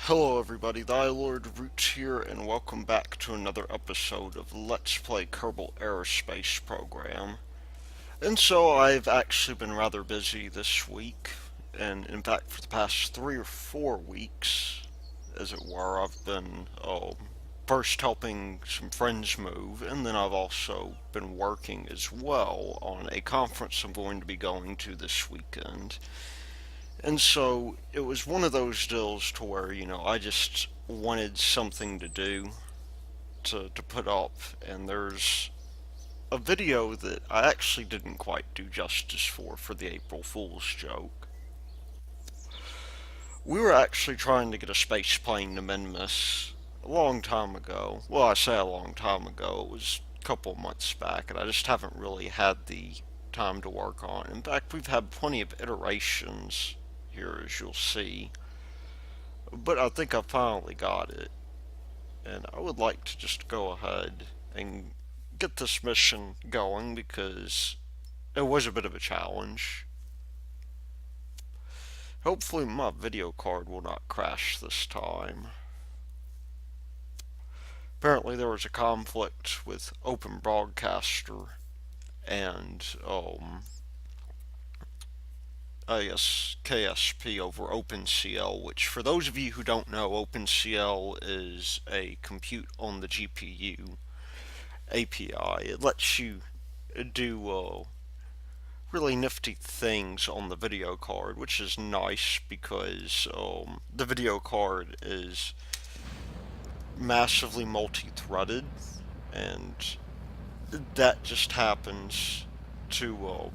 Hello everybody, Thy Lord Roots here, and welcome back to another episode of Let's Play Kerbal Aerospace program. And so I've actually been rather busy this week, and in fact for the past 3 or 4 weeks, as it were, I've been first helping some friends move, and then I've also been working as well on a conference I'm going to be going to this weekend. And so it was one of those deals to where, I just wanted something to do to put up. And there's a video that I actually didn't quite do justice for the April Fool's joke. We were actually trying to get a space plane to Minmus a long time ago. Well, I say a long time ago, it was a couple months back, and I just haven't really had the time to work on it. In fact, we've had plenty of iterations here, as you'll see. But I think I finally got it, and I would like to just go ahead and get this mission going because it was a bit of a challenge. Hopefully my video card will not crash this time. Apparently there was a conflict with Open Broadcaster and I guess KSP over OpenCL, which for those of you who don't know, OpenCL is a compute on the GPU API. It lets you do really nifty things on the video card, which is nice because the video card is massively multi-threaded, and that just happens to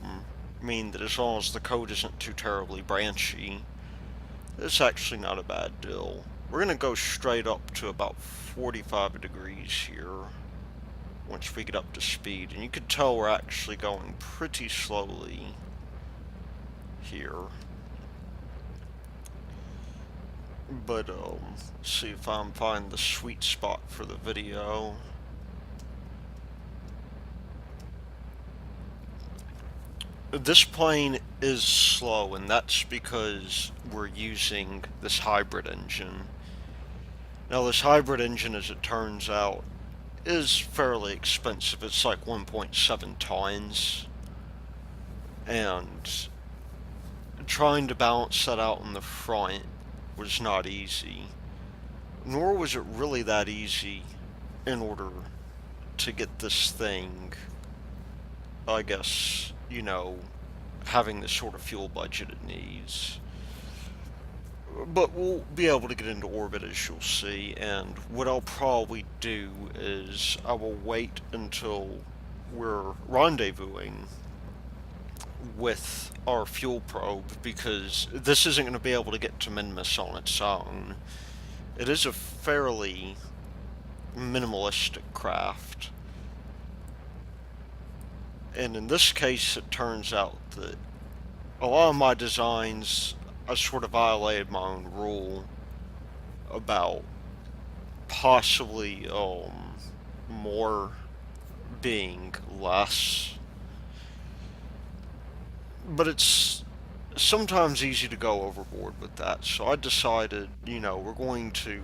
mean that as long as the code isn't too terribly branchy, it's actually not a bad deal. We're going to go straight up to about 45 degrees here once we get up to speed, and you can tell we're actually going pretty slowly here. But see if I can find the sweet spot for the video. This plane is slow, and that's because we're using this hybrid engine. Now this hybrid engine, as it turns out, is fairly expensive. It's like 1.7 tons, and trying to balance that out in the front was not easy. Nor was it really that easy in order to get this thing, I guess, having the sort of fuel budget it needs. But we'll be able to get into orbit, as you'll see, and what I'll probably do is I will wait until we're rendezvousing with our fuel probe, because this isn't going to be able to get to Minmus on its own. It is a fairly minimalistic craft, and in this case it turns out that a lot of my designs, I sort of violated my own rule about possibly more being less. But it's sometimes easy to go overboard with that, so I decided, we're going to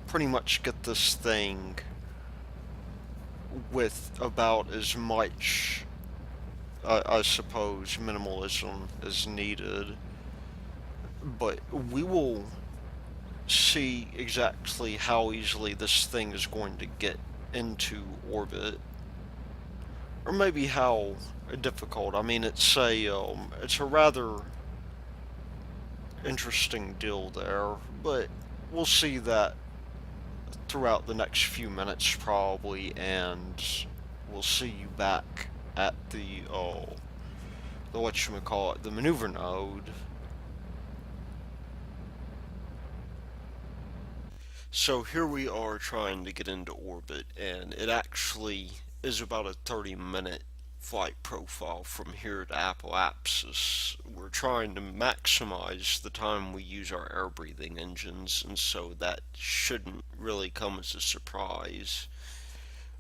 pretty much get this thing with about as much, I suppose, minimalism as needed. But we will see exactly how easily this thing is going to get into orbit, or maybe how difficult. I mean, it's a rather interesting deal there, but we'll see that throughout the next few minutes probably, and we'll see you back at the whatchamacallit, the maneuver node. So here we are trying to get into orbit, and it actually is about a 30-minute flight profile from here to Apoapsis. We're trying to maximize the time we use our air breathing engines, and so that shouldn't really come as a surprise.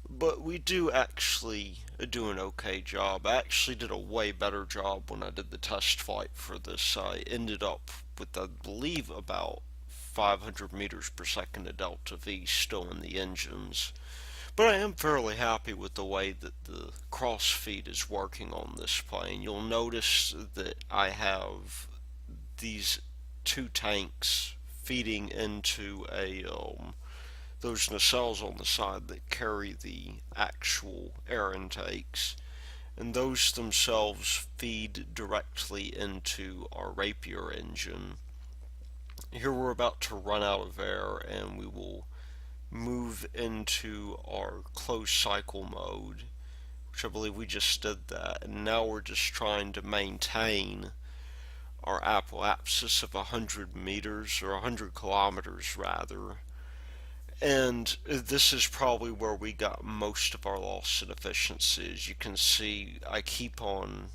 But we do actually do an okay job. I actually did a way better job when I did the test flight for this. I ended up with, I believe, about 500 meters per second of delta V still in the engines. But I am fairly happy with the way that the cross feed is working on this plane. You'll notice that I have these two tanks feeding into those nacelles on the side that carry the actual air intakes, and those themselves feed directly into our Rapier engine. Here we're about to run out of air, and we will move into our closed cycle mode, which I believe we just did that, and now we're just trying to maintain our apoapsis of 100 meters, or 100 kilometers rather. And this is probably where we got most of our loss in efficiency. As you can see, I keep on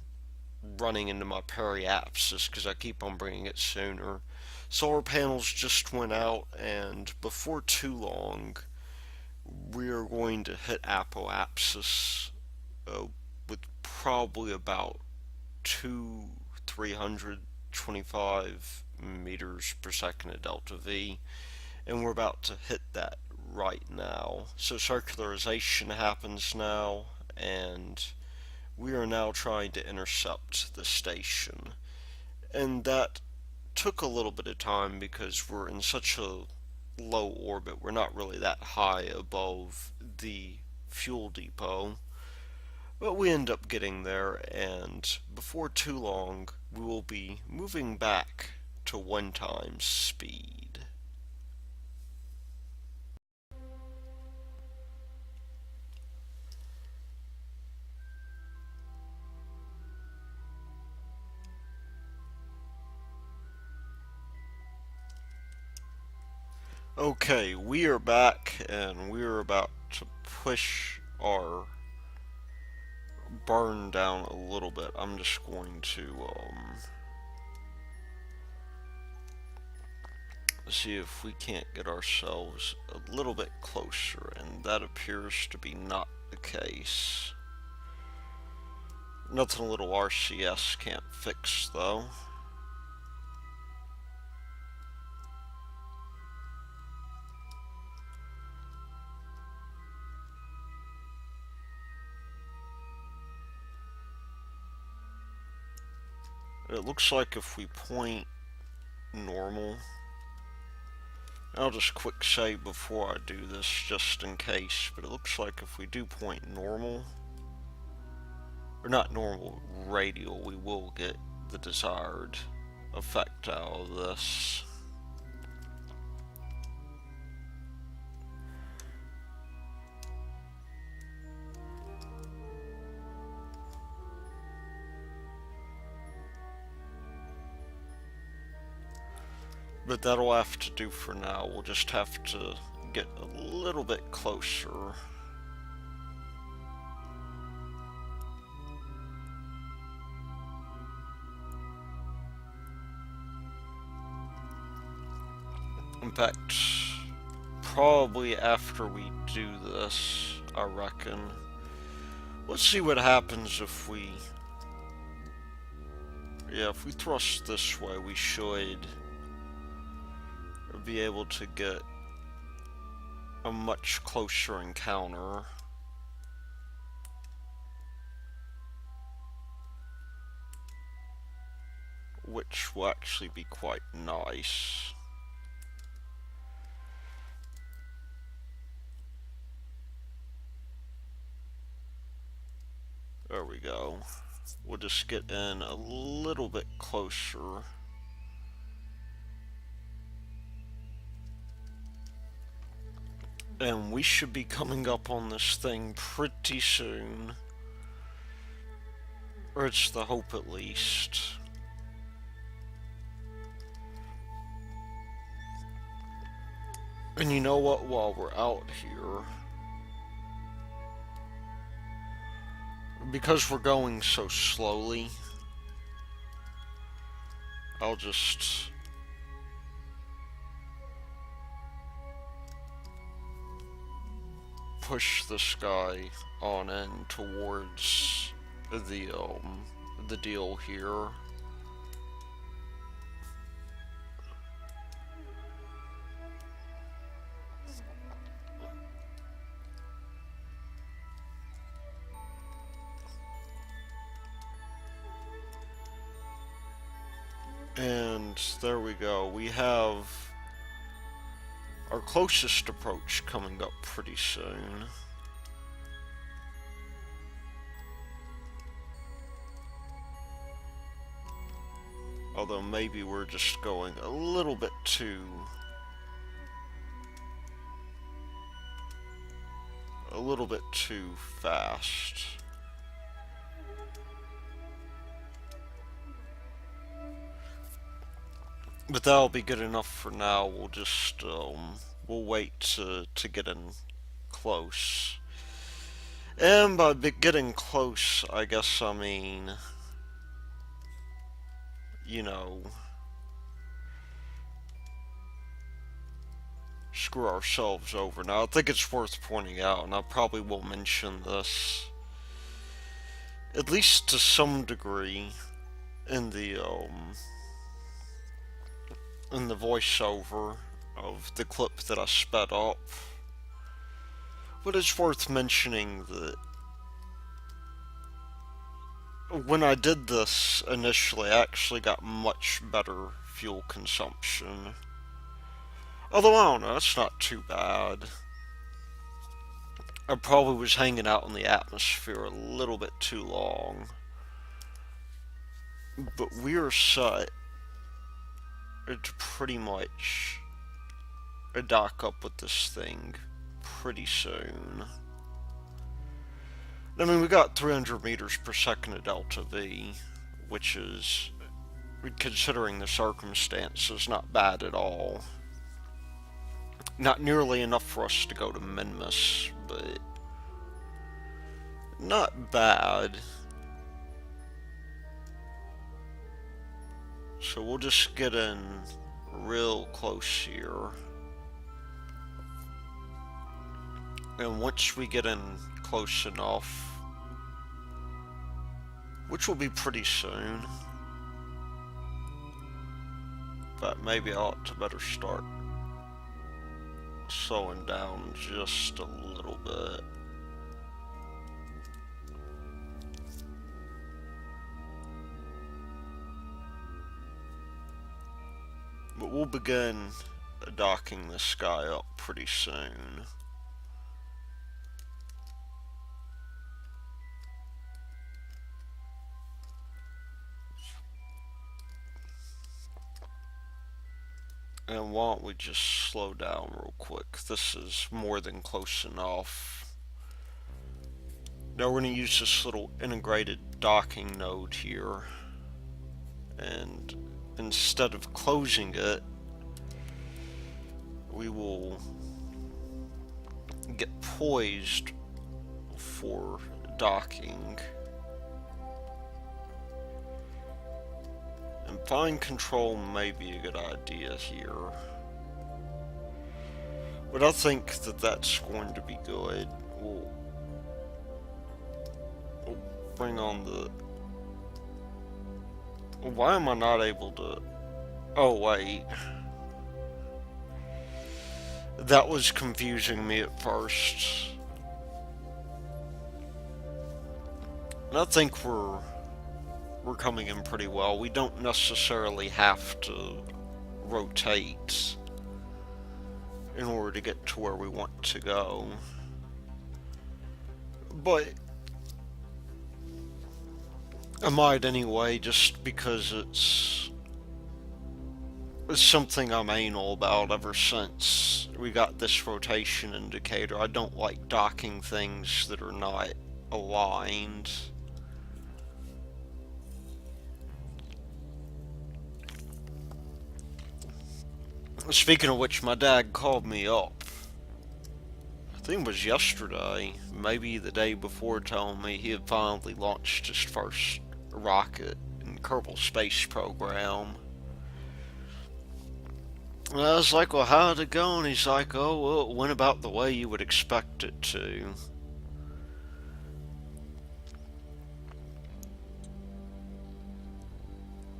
running into my periapsis because I keep on bringing it sooner. Solar panels just went out, and before too long, we are going to hit apoapsis with probably about 325 meters per second of delta V, and we're about to hit that right now. So circularization happens now, and we are now trying to intercept the station. And that took a little bit of time because we're in such a low orbit. We're not really that high above the fuel depot. But we end up getting there, and before too long, we will be moving back to 1 times speed. Okay, we are back, and we are about to push our burn down a little bit. I'm just going to see if we can't get ourselves a little bit closer, and that appears to be not the case. Nothing a little RCS can't fix, though. It looks like if we point normal, I'll just quick say before I do this just in case, but it looks like if we do point normal, or not normal, radial, we will get the desired effect out of this. But that'll have to do for now. We'll just have to get a little bit closer. In fact, probably after we do this, I reckon. Let's see what happens if we... Yeah, if we thrust this way, we should be able to get a much closer encounter. Which will actually be quite nice. There we go. We'll just get in a little bit closer. And we should be coming up on this thing pretty soon. Or it's the hope at least. And you know what, while we're out here, because we're going so slowly, I'll just push this guy on in towards the deal here. And there we go. We have our closest approach coming up pretty soon. Although maybe we're just going a little bit too fast. But that'll be good enough for now. We'll just we'll wait to get in close. And by getting close, I guess I mean, you know, screw ourselves over. Now, I think it's worth pointing out, and I probably will mention this, at least to some degree, in the voiceover of the clip that I sped up. But it's worth mentioning that when I did this initially, I actually got much better fuel consumption. Although, I don't know, it's not too bad. I probably was hanging out in the atmosphere a little bit too long. But we're set to pretty much dock up with this thing pretty soon. I mean, we got 300 meters per second of delta V, which is, considering the circumstances, not bad at all. Not nearly enough for us to go to Minmus, but not bad. So we'll just get in real close here. And once we get in close enough, which will be pretty soon, but maybe I ought to better start slowing down just a little bit. But we'll begin docking this guy up pretty soon. And why don't we just slow down real quick? This is more than close enough. Now we're going to use this little integrated docking node here. And instead of closing it, we will get poised for docking. And fine control may be a good idea here. But I think that that's going to be good. We'll bring on the... Why am I not able to... Oh, wait. That was confusing me at first. And I think we're coming in pretty well. We don't necessarily have to rotate in order to get to where we want to go. But I might anyway, just because it's something I'm anal about ever since we got this rotation indicator. I don't like docking things that are not aligned. Speaking of which, my dad called me up. I think it was yesterday, maybe the day before, telling me he had finally launched his first rocket in Kerbal Space program. And I was like, well, how'd it go? And he's like, oh, well, it went about the way you would expect it to.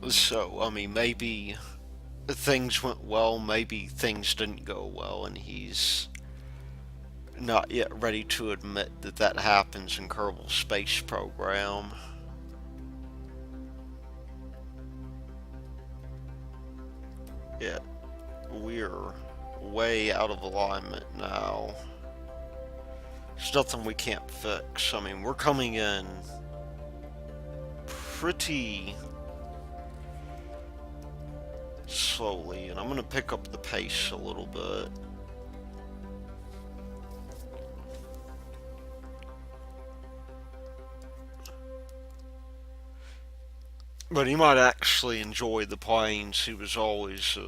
So, I mean, maybe things went well, maybe things didn't go well, and he's not yet ready to admit that that happens in Kerbal Space program. Yeah, we're way out of alignment now. There's nothing we can't fix. I mean, we're coming in pretty slowly, and I'm going to pick up the pace a little bit. But he might actually enjoy the planes. He was always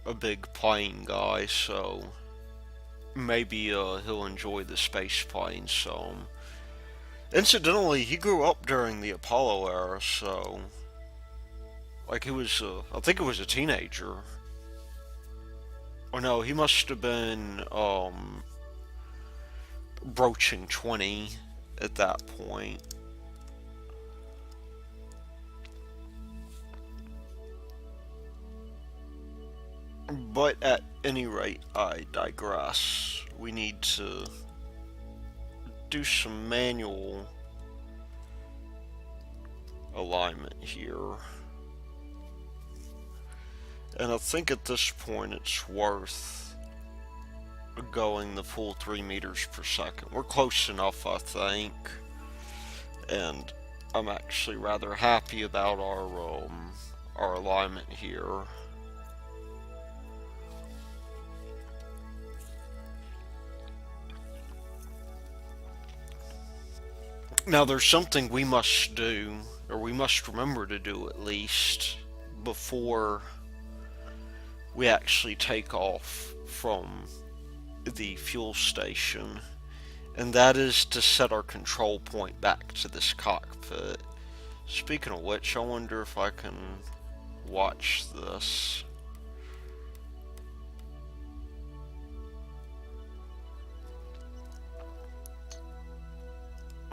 a big plane guy, so maybe he'll enjoy the space planes some. Incidentally, he grew up during the Apollo era, so like he was, I think he was a teenager. Or no, he must have been broaching 20 at that point. But at any rate, I digress. We need to do some manual alignment here. And I think at this point it's worth going the full 3 meters per second. We're close enough, I think. And I'm actually rather happy about our alignment here. Now there's something we must do, or we must remember to do at least, before we actually take off from the fuel station, and that is to set our control point back to this cockpit. Speaking of which, I wonder if I can watch this.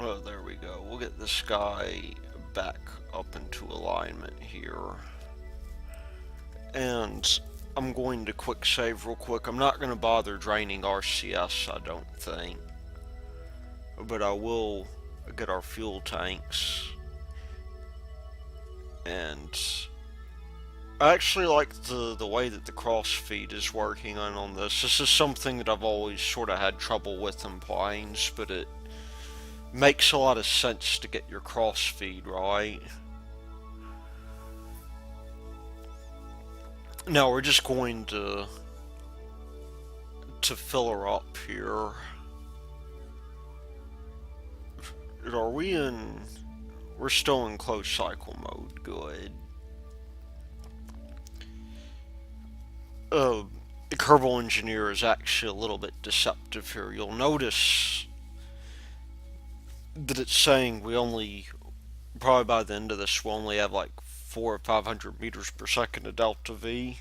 Oh, there we go. We'll get this guy back up into alignment here. And I'm going to quick save real quick. I'm not going to bother draining RCS, I don't think. But I will get our fuel tanks. And I actually like the way that the crossfeed is working on this. This is something that I've always sort of had trouble with in planes, but it makes a lot of sense to get your crossfeed right. Now we're just going to fill her up here. Are we in? We're still in closed cycle mode. Good. The Kerbal engineer is actually a little bit deceptive here. You'll notice that it's saying we only, probably by the end of this, we'll only have like 400 or 500 meters per second of delta V.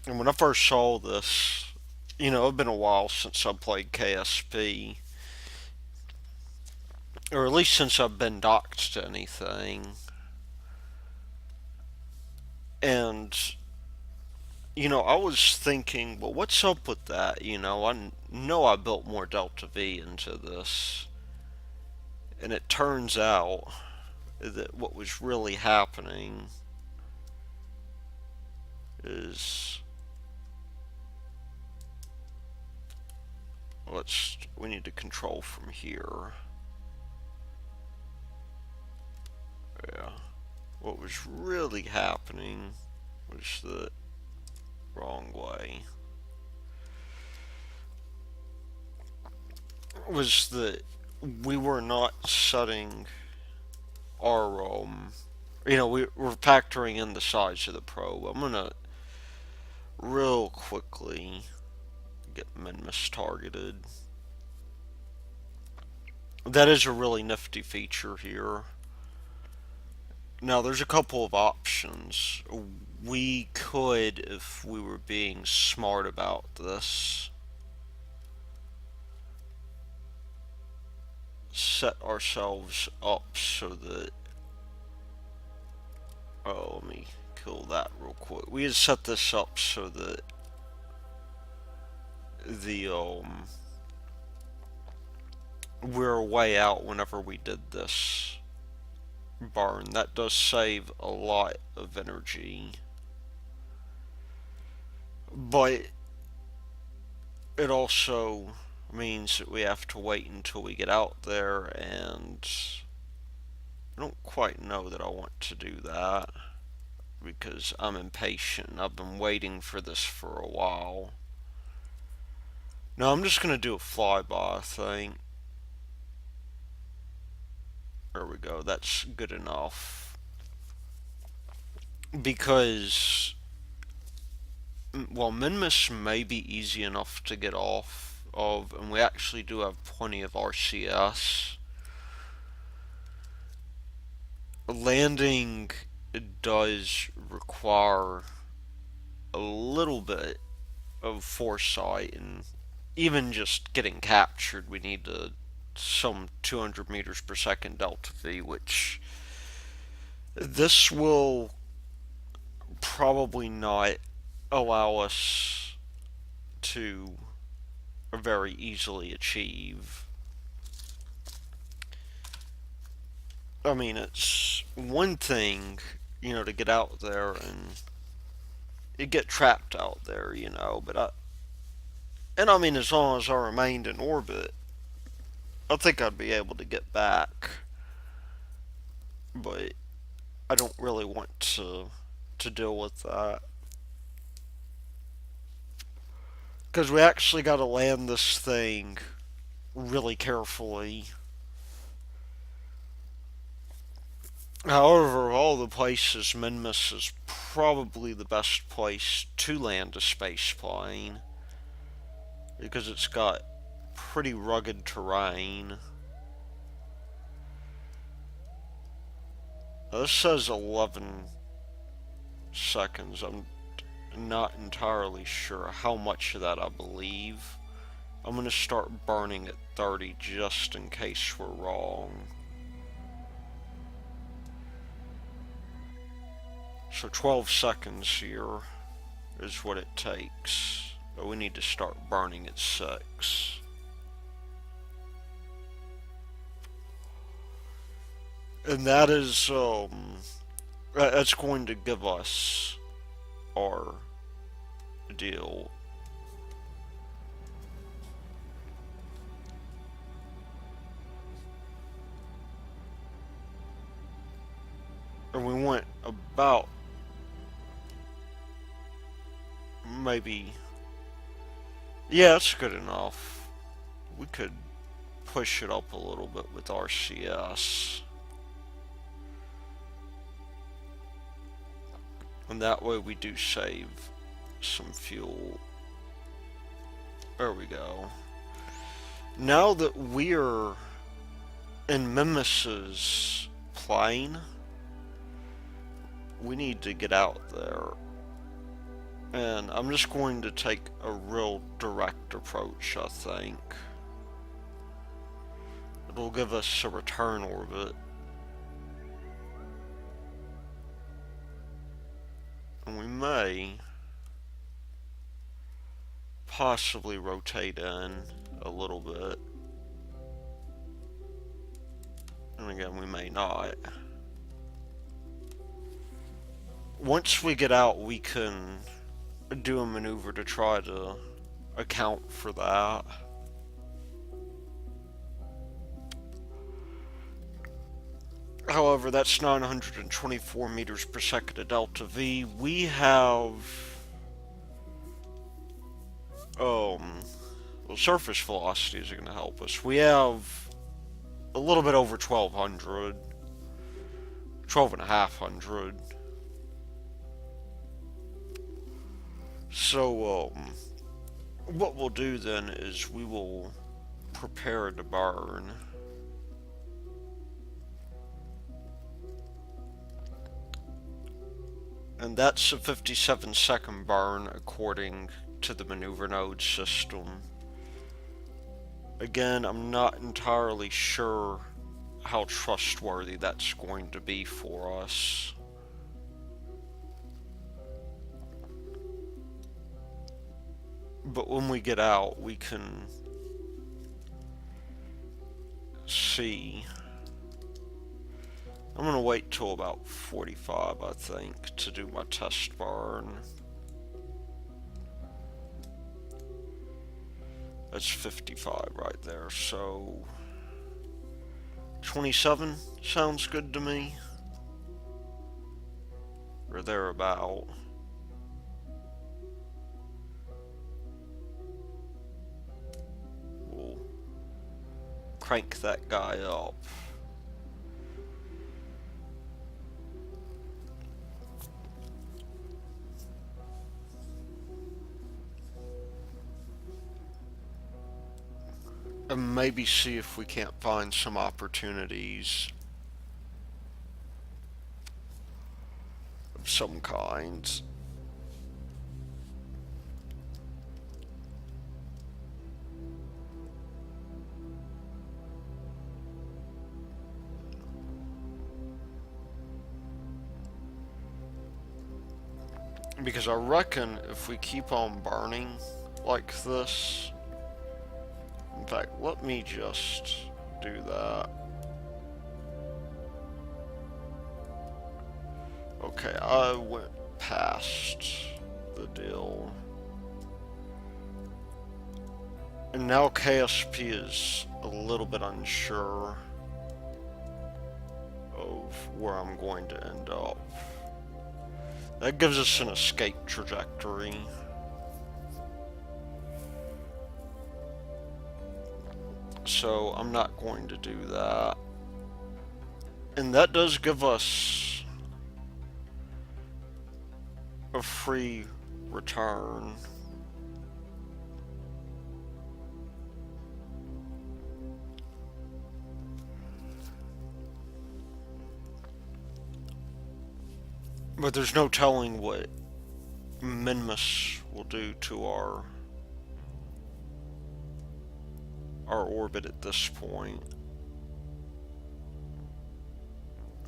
And when I first saw this, it's been a while since I played KSP, or at least since I've been docked to anything. And I was thinking, well, what's up with that? I know I built more delta V into this, and it turns out that what was really happening is, we need to control from here. Yeah. What was really happening was the wrong way. Was that we were not setting our we were factoring in the size of the probe. I'm gonna real quickly get Minmus targeted. That is a really nifty feature here. Now there's a couple of options. We could, if we were being smart about this, set ourselves up so that, let me kill that real quick. We had set this up so that we're way out whenever we did this burn. That does save a lot of energy. But it also means that we have to wait until we get out there, and I don't quite know that I want to do that because I'm impatient. I've been waiting for this for a while. No, I'm just going to do a flyby, I think. There we go. That's good enough. Because, well, Minmus may be easy enough to get off of, and we actually do have plenty of RCS. Landing does require a little bit of foresight, and even just getting captured, we need some 200 meters per second delta V, which this will probably not allow us to very easily achieve. I mean, it's one thing, to get out there and you get trapped out there, and I mean, as long as I remained in orbit, I think I'd be able to get back. But I don't really want to deal with that because we actually got to land this thing really carefully. However, of all the places, Minmus is probably the best place to land a space plane because it's got pretty rugged terrain. Now, this says 11 seconds. I'm not entirely sure how much of that I believe. I'm going to start burning at 30 just in case we're wrong. So 12 seconds here is what it takes. But we need to start burning at 6. And that is, that's going to give us our deal. And we went about maybe, yeah, that's good enough. We could push it up a little bit with RCS. And that way we do save some fuel. There we go. Now that we're in Minmus's plane, we need to get out there. And I'm just going to take a real direct approach, I think. It'll give us a return orbit. And we may possibly rotate in a little bit. And again, we may not. Once we get out, we can do a maneuver to try to account for that. However, that's 924 meters per second of delta V. We have, well, surface velocities are going to help us. We have a little bit over 1200, 12,500. So, what we'll do then is we will prepare to burn. And that's a 57-second burn according to the maneuver node system. Again, I'm not entirely sure how trustworthy that's going to be for us. But when we get out, we can see. I'm going to wait till about 45, I think, to do my test burn. That's 55 right there, so 27 sounds good to me. Or thereabout. We'll crank that guy up. And maybe see if we can't find some opportunities of some kind. Because I reckon if we keep on burning like this, in fact, let me just do that. Okay, I went past the deal. And now KSP is a little bit unsure of where I'm going to end up. That gives us an escape trajectory. So I'm not going to do that. And that does give us a free return. But there's no telling what Minmus will do to our orbit at this point.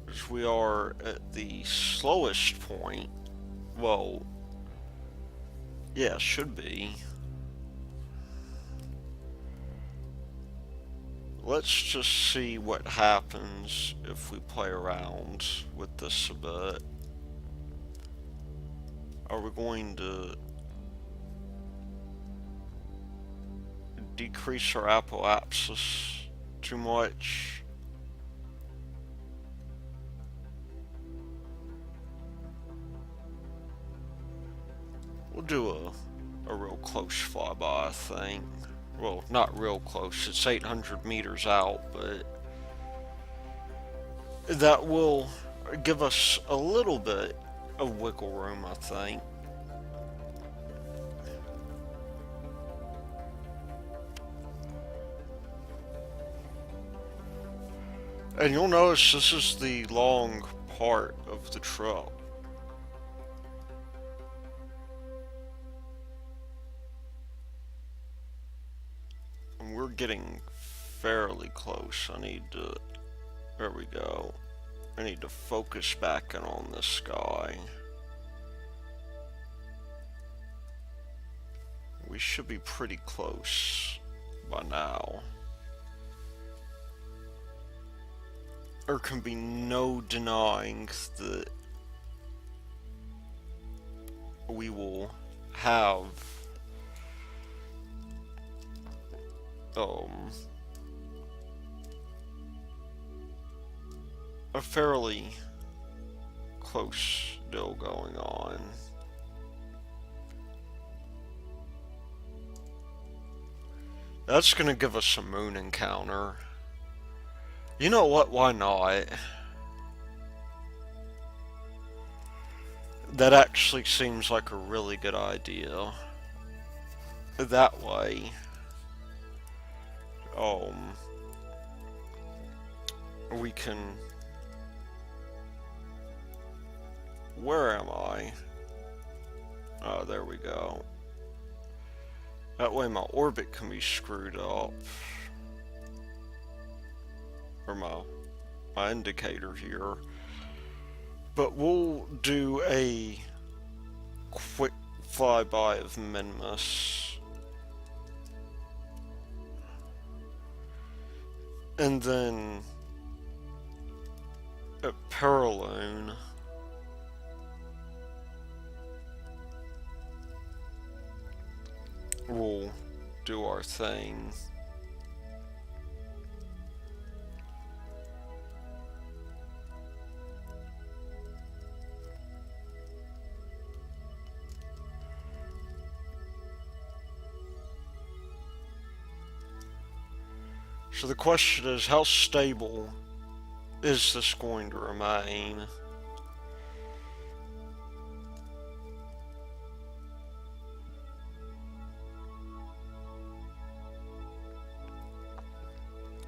As we are at the slowest point. Well, yeah, should be. Let's just see what happens if we play around with this a bit. Are we going to decrease our apoapsis too much? We'll do a real close flyby, I think. Well, not real close, it's 800 meters out, but that will give us a little bit of wiggle room, I think. And you'll notice this is the long part of the trip. And we're getting fairly close. I need to... There we go. I need to focus back in on this guy. We should be pretty close by now. There can be no denying that we will have a fairly close deal going on. That's gonna give us a moon encounter. You know what, why not? That actually seems like a really good idea. That way, we can... Where am I? Oh, there we go. That way my orbit can be screwed up. Or my indicator here. But we'll do a quick flyby of Minmus. And then at Paralune, we'll do our thing. So the question is, how stable is this going to remain?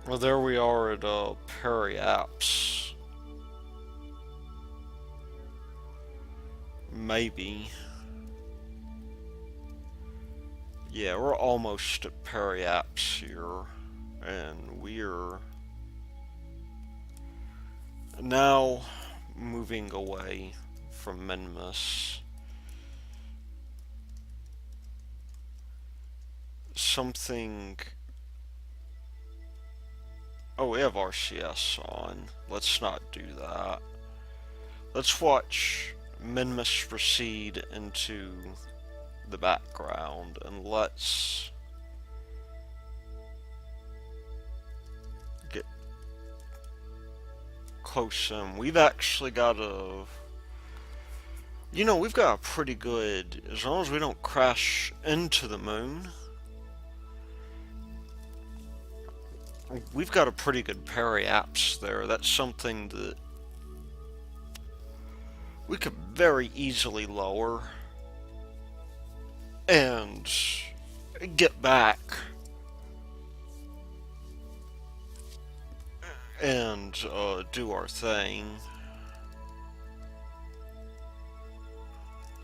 Well, there we are at Periapps. Maybe. Yeah, we're almost at Periapps here. And we're now moving away from Minmus. Something. Oh, we have RCS on. Let's not do that. Let's watch Minmus proceed into the background, and let's get close in. We've actually got a... You know, we've got a pretty good... As long as we don't crash into the moon, we've got a pretty good periapse there. That's something that we could very easily lower and get back and do our thing.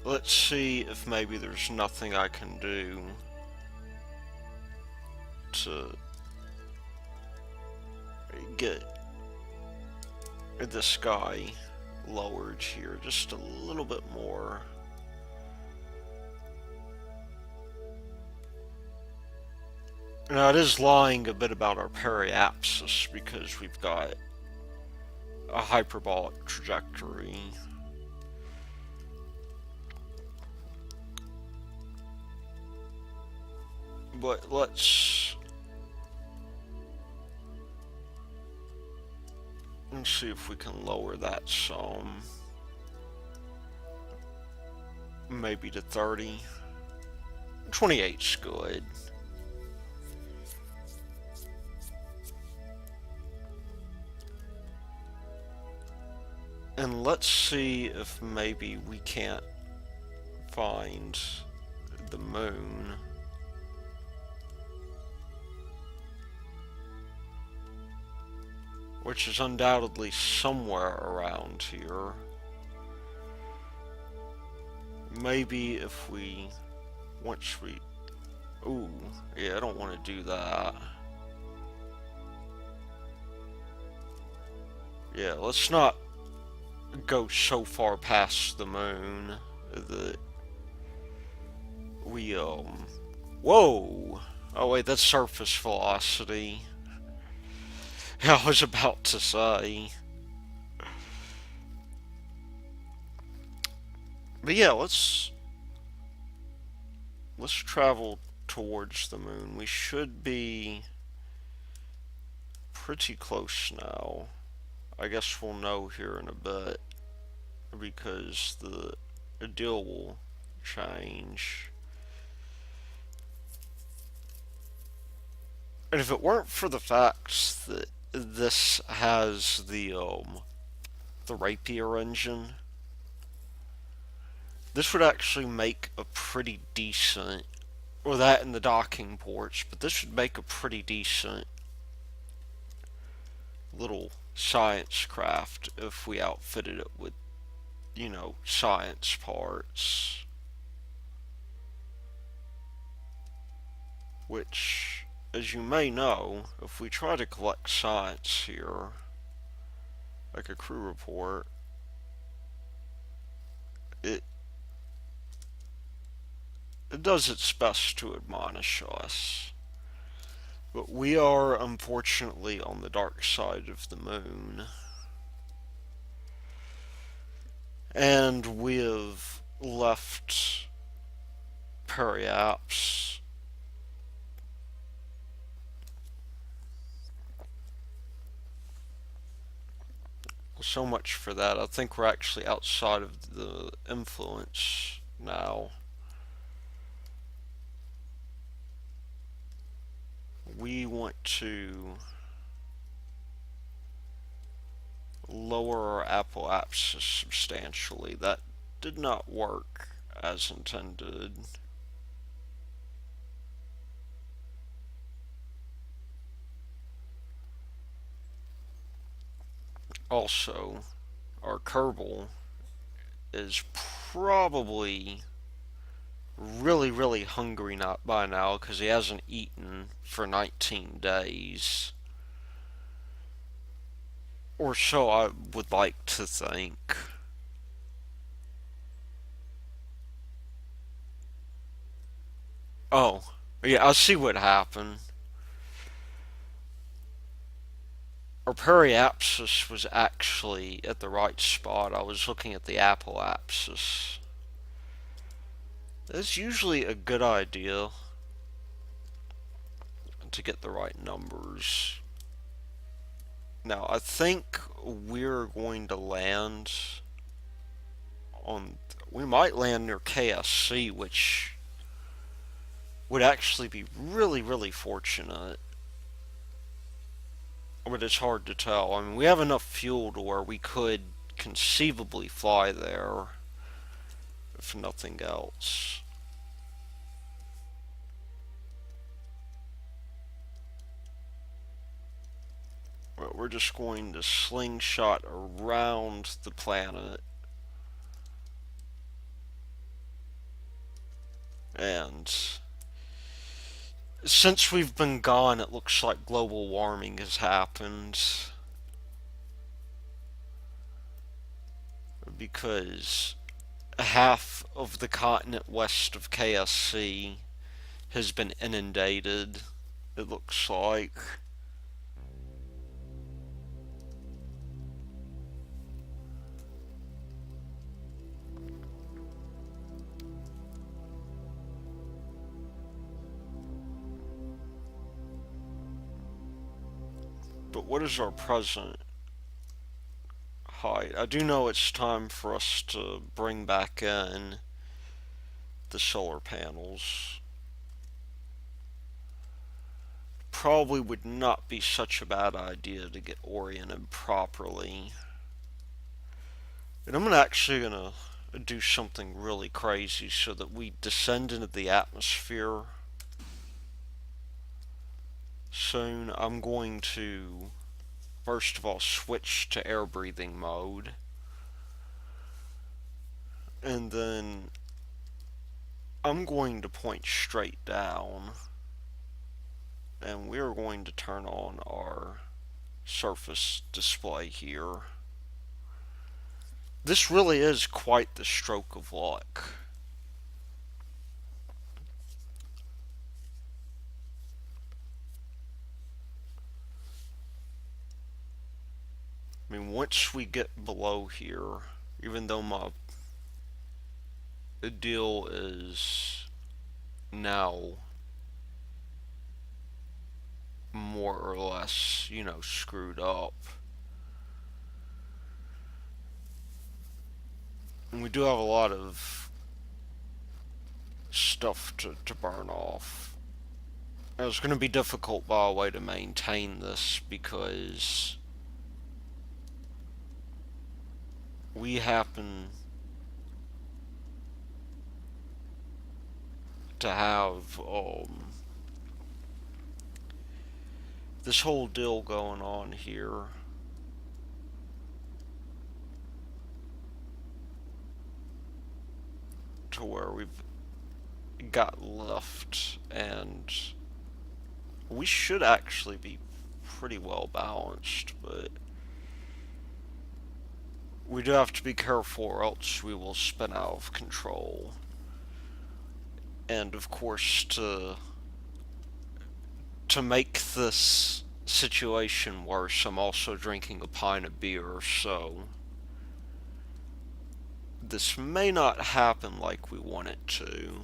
Let's see if maybe there's nothing I can do to get this guy lowered here just a little bit more. Now it is lying a bit about our periapsis because we've got a hyperbolic trajectory. But let's see if we can lower that some. Maybe to 30. 28's good. And let's see if maybe we can't find the moon. Which is undoubtedly somewhere around here. Maybe if we... once we... Ooh, yeah, I don't want to do that. Yeah, let's not go so far past the moon that we, Whoa! Oh wait, that's surface velocity. I was about to say. But yeah, let's travel towards the moon. We should be pretty close now. I guess we'll know here in a bit because the deal will change. And if it weren't for the fact that this has the rapier engine, this would actually make a pretty decent, or that in the docking ports, but this would make a pretty decent little science craft if we outfitted it with, you know, science parts. Which, as you may know, if we try to collect science here, like a crew report, it does its best to admonish us. But we are, unfortunately, on the dark side of the moon. And we have left Periapps So much for that. I think we're actually outside of the influence now. We want to lower our Apple apps substantially. That did not work as intended. Also, our Kerbal is probably really hungry not by now because he hasn't eaten for 19 days. Or so I would like to think. Oh, yeah, I see what happened. Our periapsis was actually at the right spot. I was looking at the apoapsis. It's usually a good idea to get the right numbers. Now, I think we're going to land on. We might land near KSC, which would actually be really fortunate. But it's hard to tell. I mean, we have enough fuel to where we could conceivably fly there, if nothing else. But we're just going to slingshot around the planet. And since we've been gone, it looks like global warming has happened. Because half of the continent west of KSC has been inundated, it looks like. But what is our present height? I do know it's time for us to bring back in the solar panels. Probably would not be such a bad idea to get oriented properly. And I'm actually gonna do something really crazy so that we descend into the atmosphere soon. I'm going to first of all switch to air breathing mode, and then I'm going to point straight down, and we're going to turn on our surface display here. This really is quite the stroke of luck. I mean, once we get below here, even though my deal is now more or less, screwed up, and we do have a lot of stuff to burn off. It's going to be difficult, by the way, to maintain this because we happen to have this whole deal going on here. To where we've got lift, and we should actually be pretty well balanced, but we do have to be careful or else we will spin out of control. And of course, to make this situation worse, I'm also drinking a pint of beer, so this may not happen like we want it to.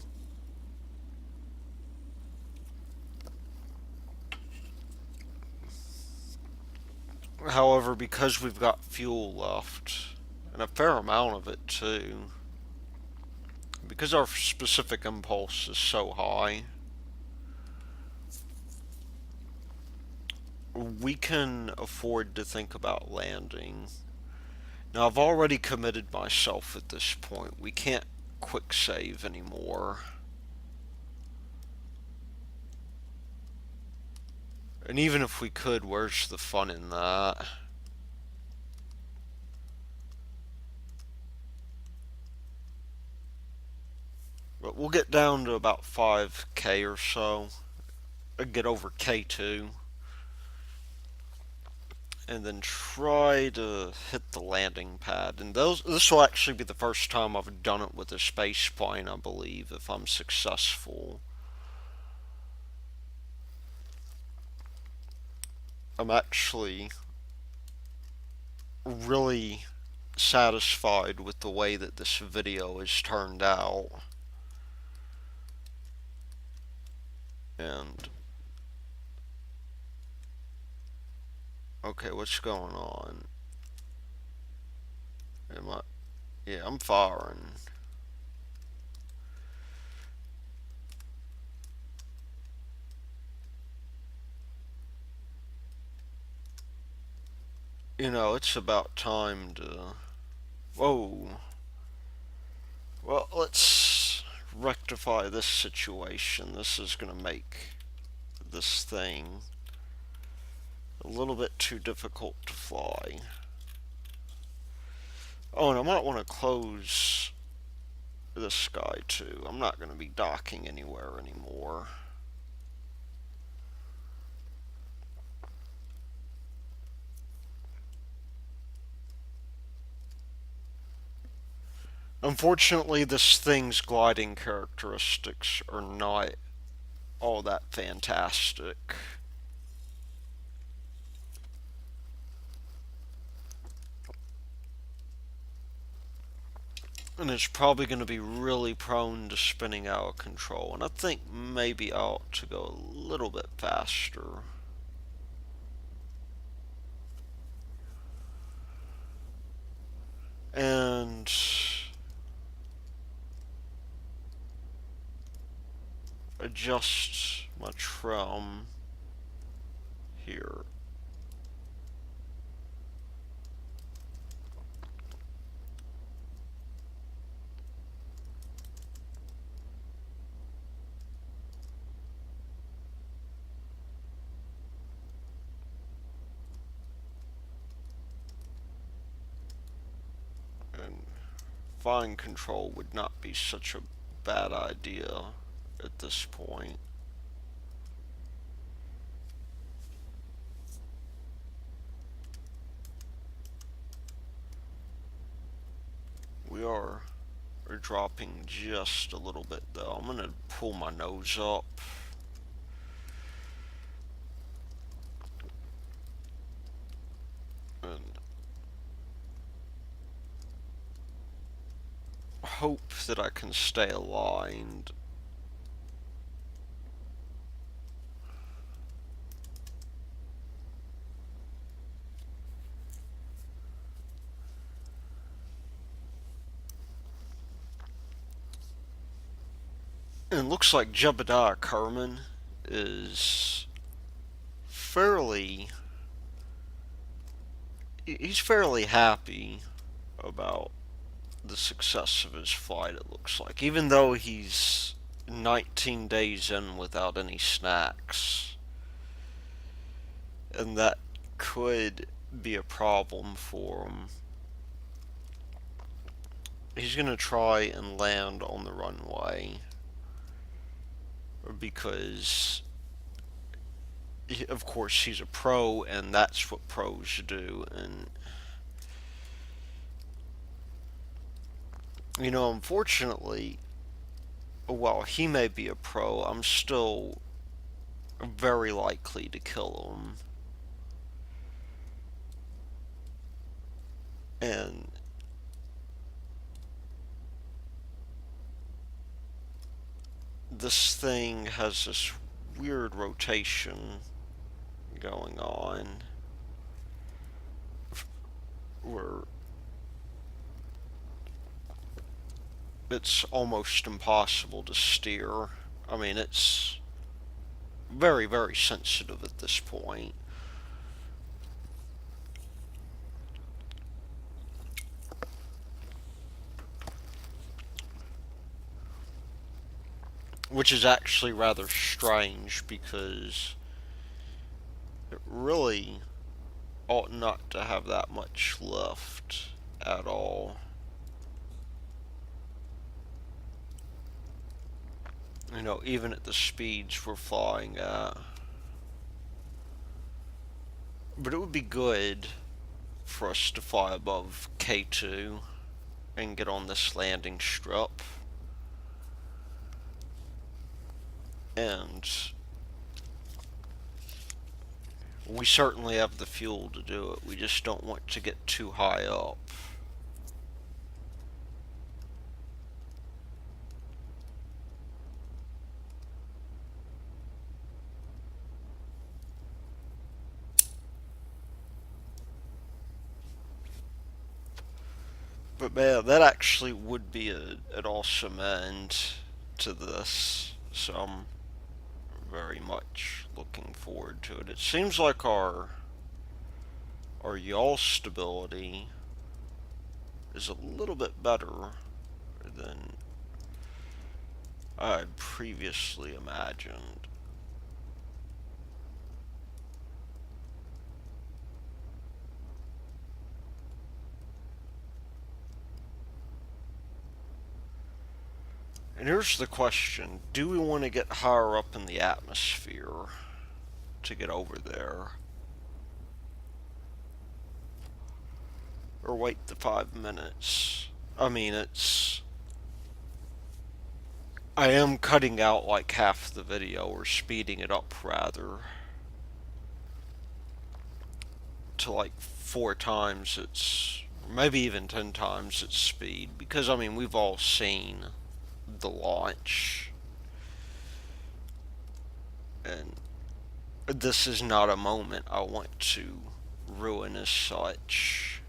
However, because we've got fuel left, and a fair amount of it too, because our specific impulse is so high, we can afford to think about landing. Now, I've already committed myself at this point. We can't quick save anymore. And even if we could, where's the fun in that? But we'll get down to about 5k or so. Get over K2. And then try to hit the landing pad. And this will actually be the first time I've done it with a space plane, I believe, if I'm successful. I'm actually really satisfied with the way that this video has turned out. And okay, what's going on? Am I? Yeah, I'm firing. You know, it's about time to. Whoa. Well, let's rectify this situation. This is gonna make this thing a little bit too difficult to fly. Oh, and I might want to close this guy too. I'm not going to be docking anywhere anymore. Unfortunately, this thing's gliding characteristics are not all that fantastic. And it's probably going to be really prone to spinning out of control. And I think maybe I ought to go a little bit faster. And adjust my trim here. And fine control would not be such a bad idea at this point. We are dropping just a little bit though. I'm gonna pull my nose up. And hope that I can stay aligned. And it looks like Jebediah Kerman is fairly he's fairly happy about the success of his flight, it looks like. Even though he's 19 days in without any snacks. And that could be a problem for him. He's going to try and land on the runway. Because, of course, he's a pro, and that's what pros do. And, you know, unfortunately, while he may be a pro, I'm still very likely to kill him. And this thing has this weird rotation going on. where it's almost impossible to steer. I mean, it's very, very sensitive at this point. Which is actually rather strange because it really ought not to have that much lift at all. You know, even at the speeds we're flying at. But it would be good for us to fly above K2 and get on this landing strip. And we certainly have the fuel to do it. We just don't want to get too high up. But man, that actually would be an awesome end to this. So I'm very much looking forward to it. It seems like our yaw stability is a little bit better than I had previously imagined. And here's the question, do we want to get higher up in the atmosphere to get over there? Or wait the 5 minutes? I mean, I am cutting out like half the video, or speeding it up rather, to like 4 times its, maybe even 10 times its speed, because I mean, we've all seen the launch, and this is not a moment I want to ruin as such.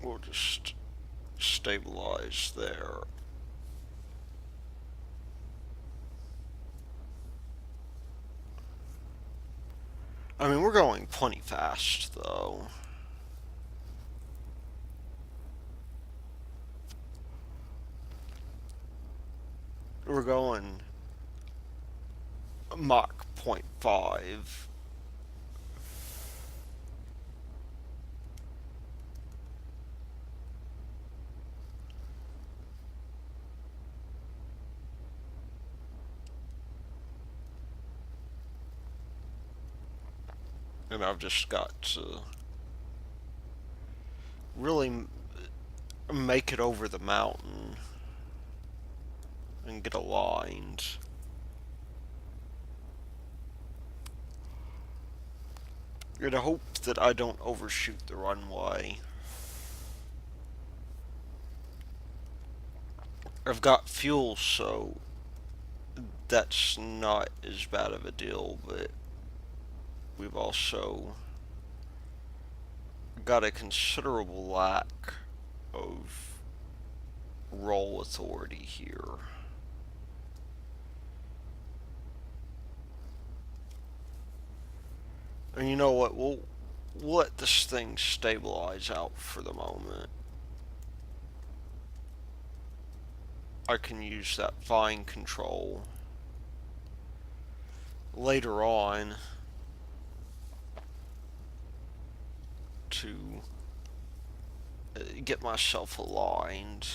We'll just stabilize there. I mean, we're going plenty fast, though. We're going Mach .5. And I've just got to really make it over the mountain and get aligned. And I hope that I don't overshoot the runway. I've got fuel, so that's not as bad of a deal, but we've also got a considerable lack of roll authority here. And you know what, we'll let this thing stabilize out for the moment. I can use that fine control later on to get myself aligned.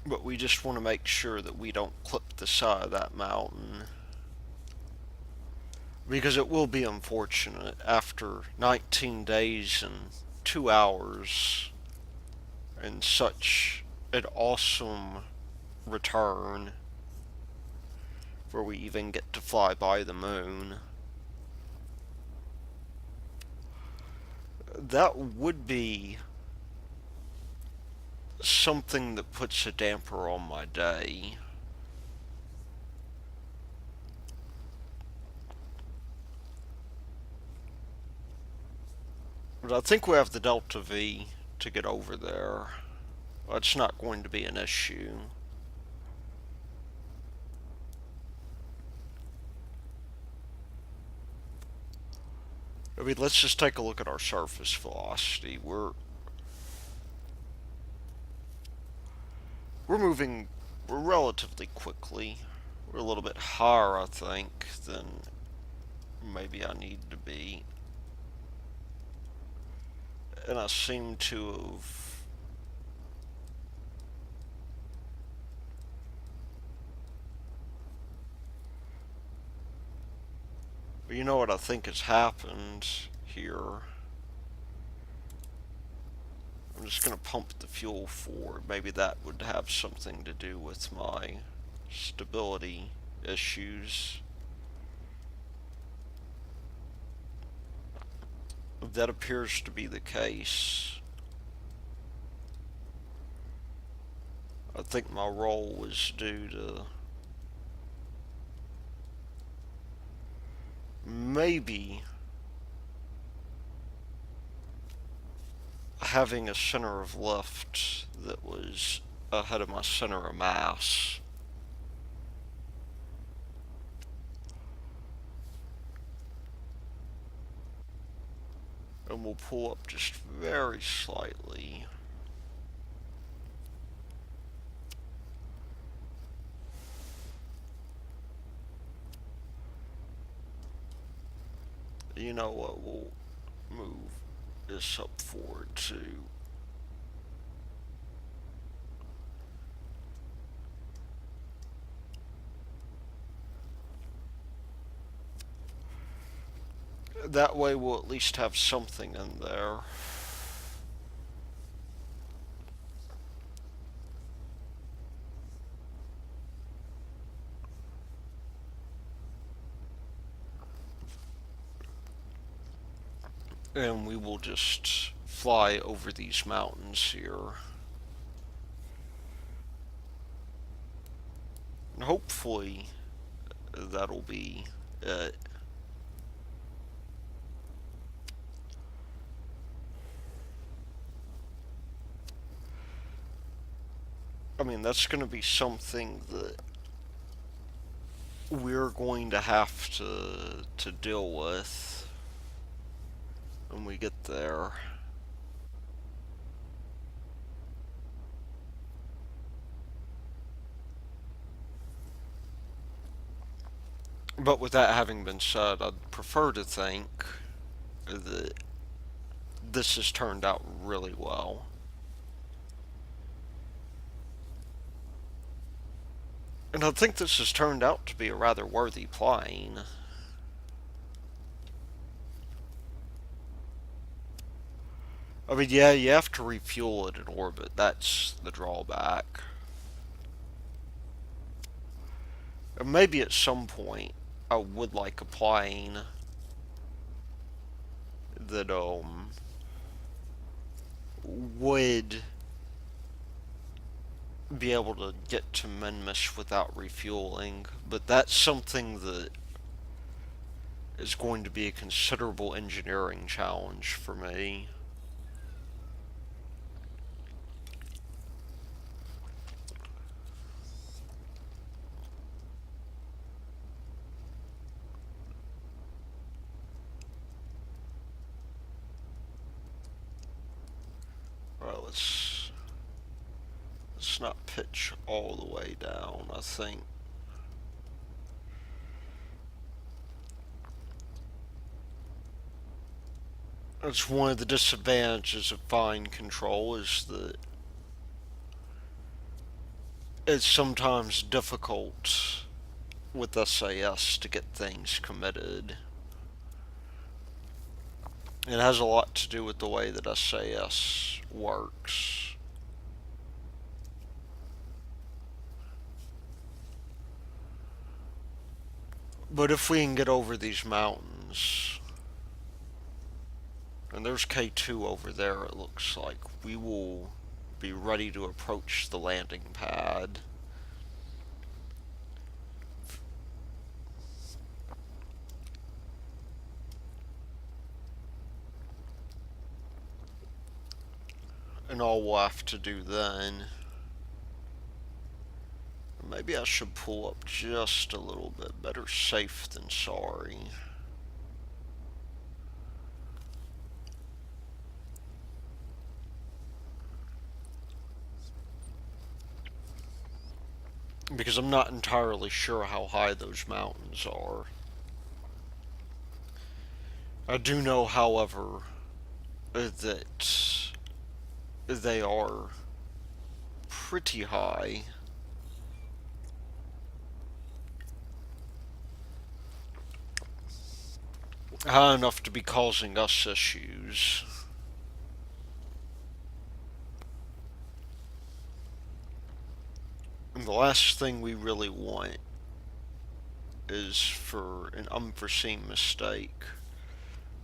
But we just want to make sure that we don't clip the side of that mountain, because it will be unfortunate after 19 days and 2 hours and such an awesome return, where we even get to fly by the moon. That would be something that puts a damper on my day. But I think we have the Delta V to get over there. It's not going to be an issue. I mean, let's just take a look at our surface velocity. We're moving relatively quickly. We're a little bit higher, I think, than maybe I need to be. And I seem to have... You know what I think has happened here? I'm just going to pump the fuel forward. Maybe that would have something to do with my stability issues. That appears to be the case. I think my roll was due to maybe having a center of lift that was ahead of my center of mass. And we'll pull up just very slightly. You know what, we'll move this up forward too. That way we'll at least have something in there. And we will just fly over these mountains here. And hopefully that'll be it. I mean, that's going to be something that we're going to have to deal with when we get there. But with that having been said, I'd prefer to think that this has turned out really well. And I think this has turned out to be a rather worthy plane. I mean, yeah, you have to refuel it in orbit. That's the drawback. And maybe at some point, I would like a plane that, would be able to get to Minmus without refueling, but that's something that is going to be a considerable engineering challenge for me. Alright, let's not pitch all the way down, I think. That's one of the disadvantages of fine control, is that it's sometimes difficult with SAS to get things committed. It has a lot to do with the way that SAS works. But if we can get over these mountains, and there's K2 over there, it looks like, we will be ready to approach the landing pad. And all we'll have to do then, maybe I should pull up just a little bit. Better safe than sorry. Because I'm not entirely sure how high those mountains are. I do know, however, that they are pretty high. High enough to be causing us issues. And the last thing we really want is for an unforeseen mistake.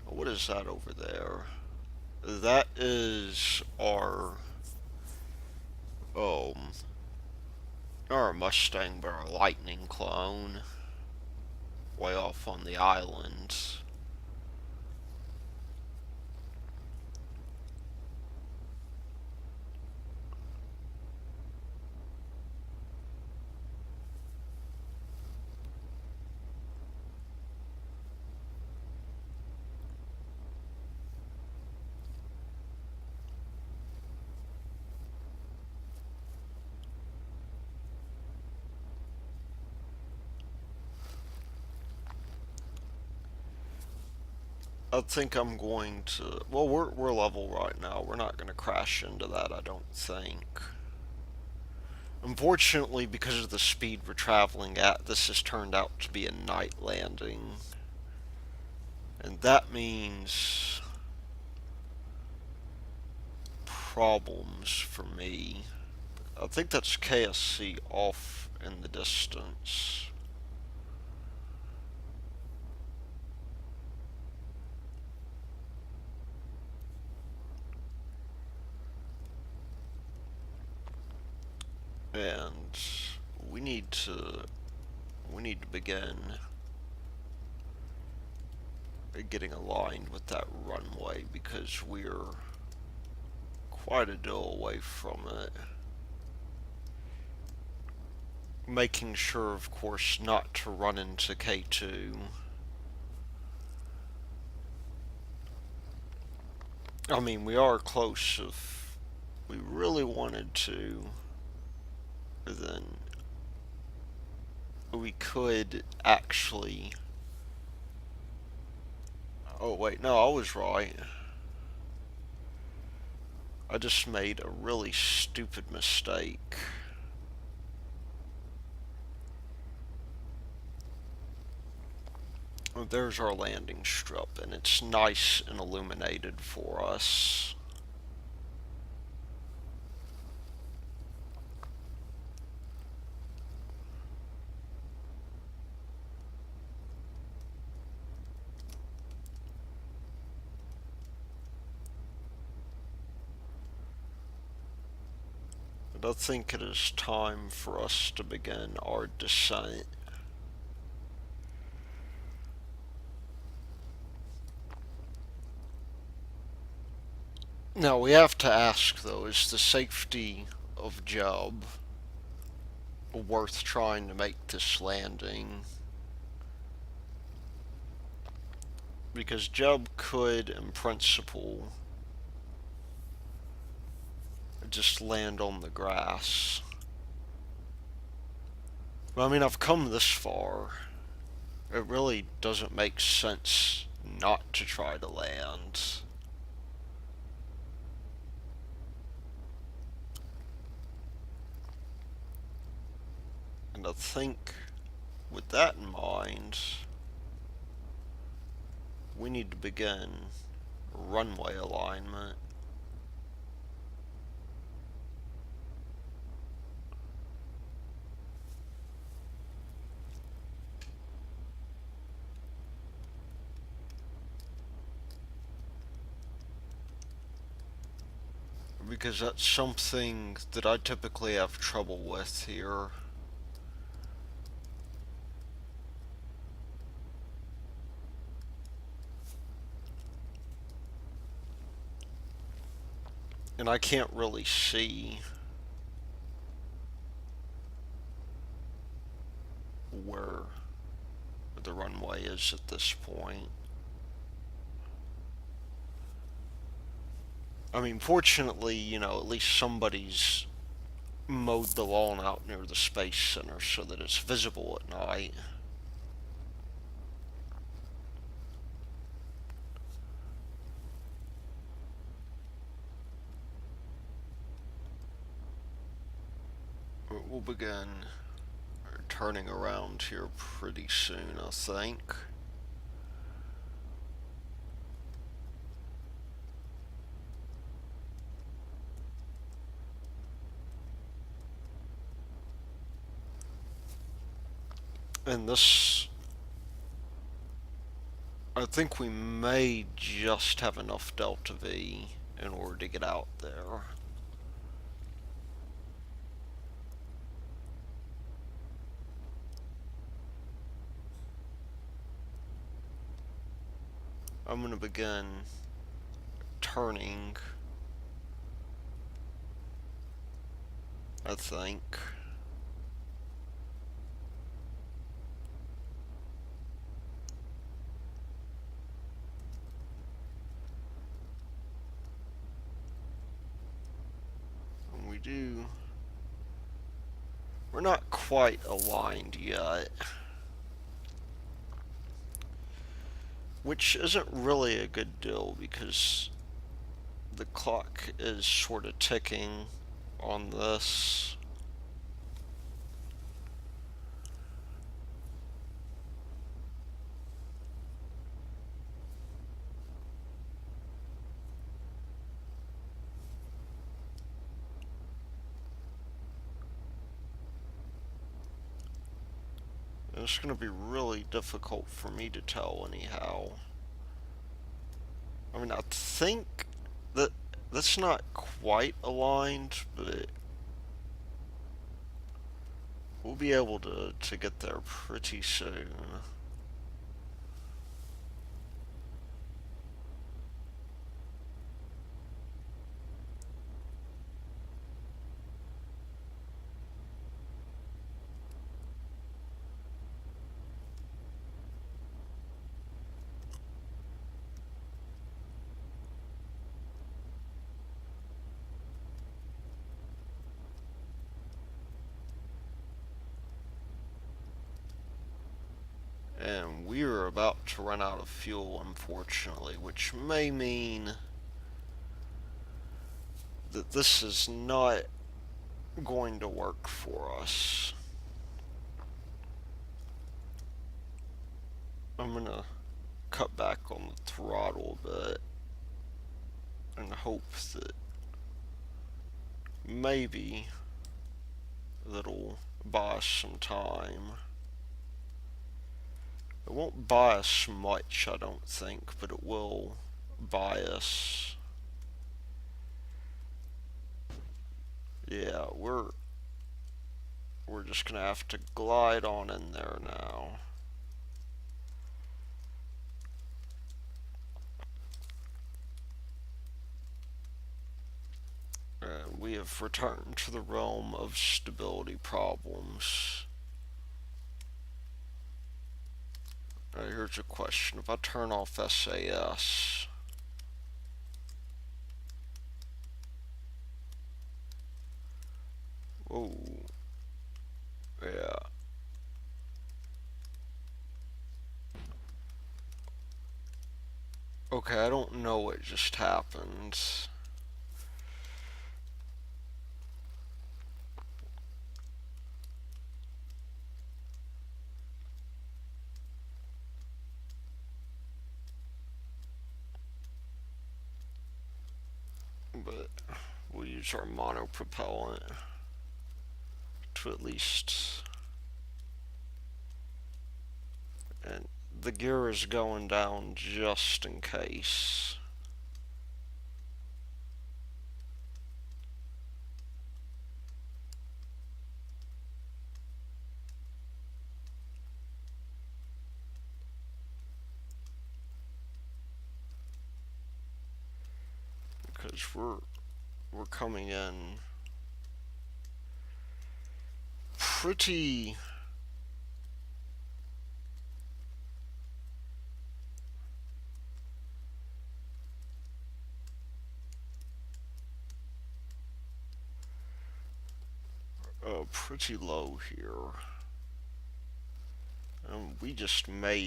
What is that over there? That is um, our Mustang, but our Lightning clone. Way off on the island. I think I'm going to. Well, we're level right now. We're not going to crash into that, I don't think. Unfortunately, because of the speed we're traveling at, this has turned out to be a night landing. And that means problems for me. I think that's KSC off in the distance. And we need to begin getting aligned with that runway because we're quite a deal away from it. Making sure, of course, not to run into K2. I mean, we are close. If we really wanted to, then we could actually. Oh, wait, no, I was right. I just made a really stupid mistake. There's our landing strip, and it's nice and illuminated for us. And I think it is time for us to begin our descent. Now, we have to ask, though, is the safety of Job worth trying to make this landing? Because Job could, in principle, just land on the grass. But, I mean, I've come this far. It really doesn't make sense not to try to land. And I think, with that in mind, we need to begin runway alignment. because that's something that I typically have trouble with here. And I can't really see where the runway is at this point. I mean, fortunately, at least somebody's mowed the lawn out near the Space Center so that it's visible at night. We'll begin turning around here pretty soon, I think. And this, I think we may just have enough Delta V in order to get out there. I'm going to begin turning, I think. And we do. We're not quite aligned yet, which isn't really a good deal because the clock is sort of ticking on this. And it's going to be really difficult for me to tell anyhow. I mean, I think that that's not quite aligned, but we'll be able to get there pretty soon. And we're about to run out of fuel, unfortunately, which may mean that this is not going to work for us. I'm gonna cut back on the throttle a bit and hope that maybe that'll buy us some time. It won't buy us much, I don't think, but it will buy us. Yeah, we're just gonna have to glide on in there now. We have returned to the realm of stability problems. Here's a question. If I turn off SAS, oh, yeah. Okay, I don't know what just happened. But we'll use our monopropellant to at least. And the gear is going down just in case. because we're coming in pretty pretty low here. We just may,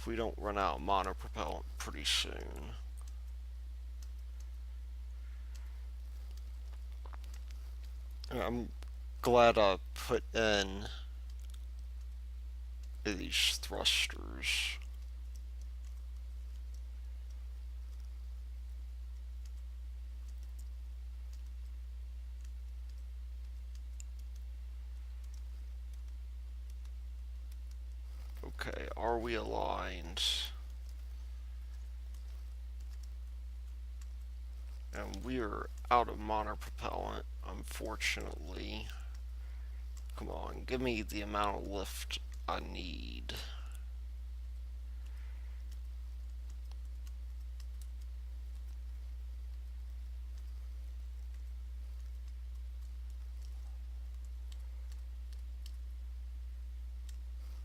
if we don't run out of monopropellant pretty soon. I'm glad I put in these thrusters. Okay, are we aligned? And we're out of monopropellant, unfortunately. Come on, give me the amount of lift I need.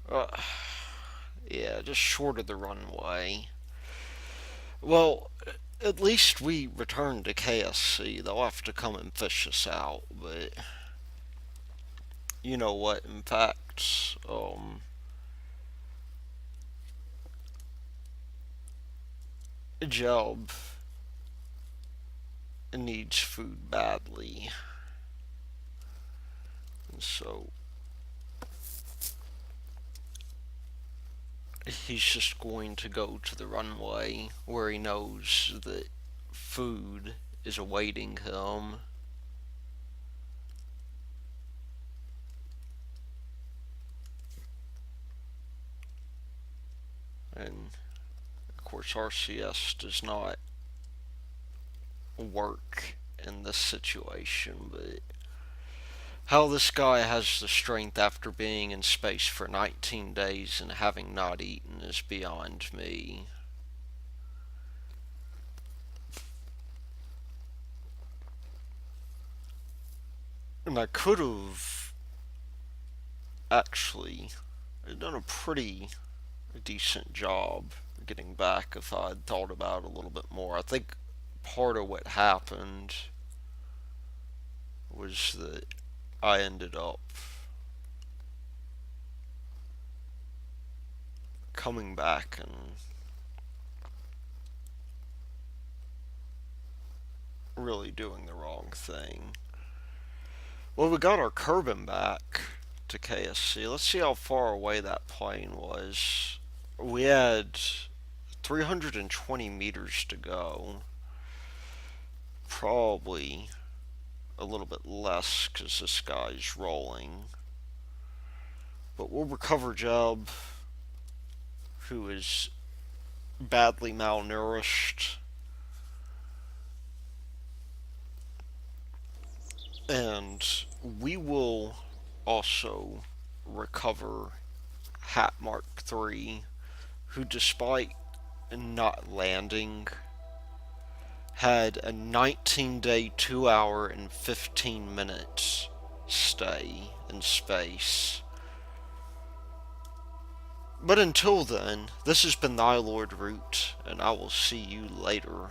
Uh, yeah, just short of the runway. Well, at least we returned to KSC. They'll have to come and fish us out, but you know what? In fact, Job needs food badly, and so he's just going to go to the runway where he knows that food is awaiting him. And of course, RCS does not work in this situation, but how this guy has the strength after being in space for 19 days and having not eaten is beyond me. And I could have actually done a pretty decent job getting back if I'd thought about it a little bit more. I think part of what happened was that I ended up coming back and really doing the wrong thing. Well, we got our Kerbin back to KSC. Let's see how far away that plane was. We had 320 meters to go. Probably a little bit less because this guy's rolling. But we'll recover Job, who is badly malnourished. And we will also recover Hat Mark III, who, despite not landing, had a 19-day, 2 hour, and 15 minutes stay in space. But until then, this has been the iLord Root, and I will see you later.